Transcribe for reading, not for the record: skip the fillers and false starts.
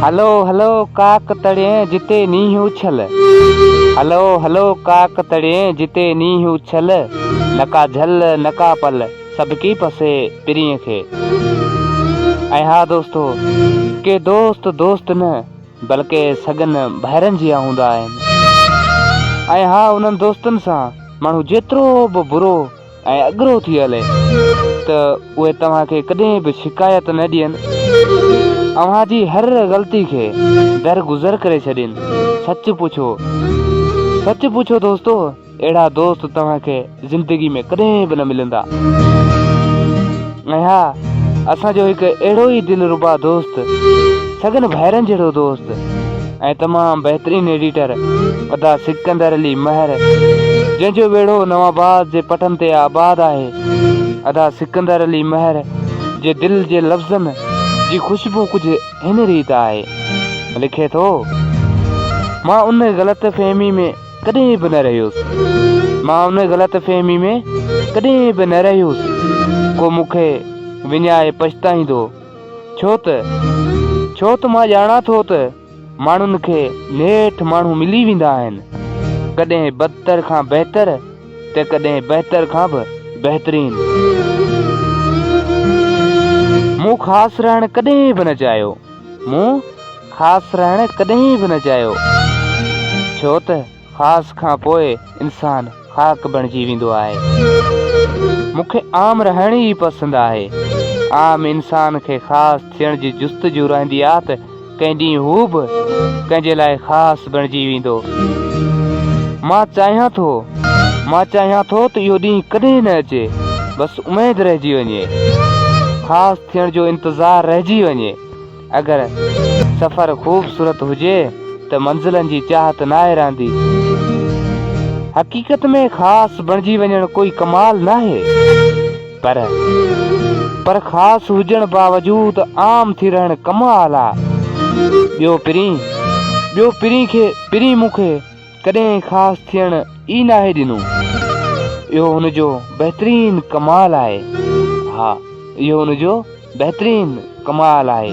हलो हलो काक तड़े जिते नींह उछल। हलो हलो काक तड़े जिते नींह उछल। नका झल नका पल सबकी पसे पिरीअ खे। ऐं हा दोस्तो के दोस्त दोस्त न बल्कि सगन भाइरनि जिया हूंदा आहिनि। ऐं हा उन्हनि दोस्तनि सां माण्हू जेतिरो बि बुरो ऐं अॻिरो थी हले त उहे तव्हांखे कॾहिं बि शिकायत न ॾियनि। अव्हांजी हर ग़लती खे दरगुज़र करे छॾीनि। सच पुछो दोस्तो, अहिड़ा दोस्त तव्हांखे ज़िंदगी में कॾहिं बि न मिलंदा। ऐं हा असांजो हिकु अहिड़ो ई दिलरुबा दोस्त, सगन भाइरनि जहिड़ो दोस्त ऐं तमामु बहितरीनु एडिटर अदा सिकंदर अली महर, जंहिंजो वेड़ो नवाबाद जे पटनि ते आबाद आहे। अदा सिकंदर अली महर जे दिल जे लफ़्ज़नि जी खुशबू कुझु हिन रीत आहे। लिखे थो, मां उन ग़लति फ़हमी में कॾहिं बि न रहियुसि को मूंखे विञाए पछताईंदो। छो त मां ॼाणा थो त माण्हुनि खे नेठि माण्हू मिली वेंदा आहिनि, कॾहिं बदतर खां बहितर त कॾहिं बहितर खां बि बहितरीनु। मूं ख़ासि रहण कॾहिं बि न चाहियो, छो त ख़ासि खां पोइ इंसान ख़ाक बणिजी वेंदो आहे। मूंखे आम रहण ई पसंदि आहे। आम इंसान खे ख़ासि थियण जी जुस्तजू रहंदी आहे त कंहिं ॾींहुं हू बि कंहिंजे लाइ ख़ासि बणिजी वेंदो। मां चाहियां थो त इहो ॾींहुं कॾहिं न अचे, बसि उमेदु रहिजी वञे, ख़ासि थियण जो इंतज़ारु रहिजी वञे। अगरि सफ़र ख़ूबसूरत हुजे त मंज़िलनि जी चाहत न आहे रहंदी। हक़ीक़त में ख़ासि बणिजी वञणु कोई कमाल न आहे, पर ख़ासि हुजण बावजूद आम थी रहणु कमाल आहे। ॿियो पिरीं मूंखे कॾहिं ख़ासि थियणु ई नाहे ॾिनो। इहो हुनजो बहितरीनु कमाल आहे। हा, इहो हुनजो बहितरीनु कमाल आहे।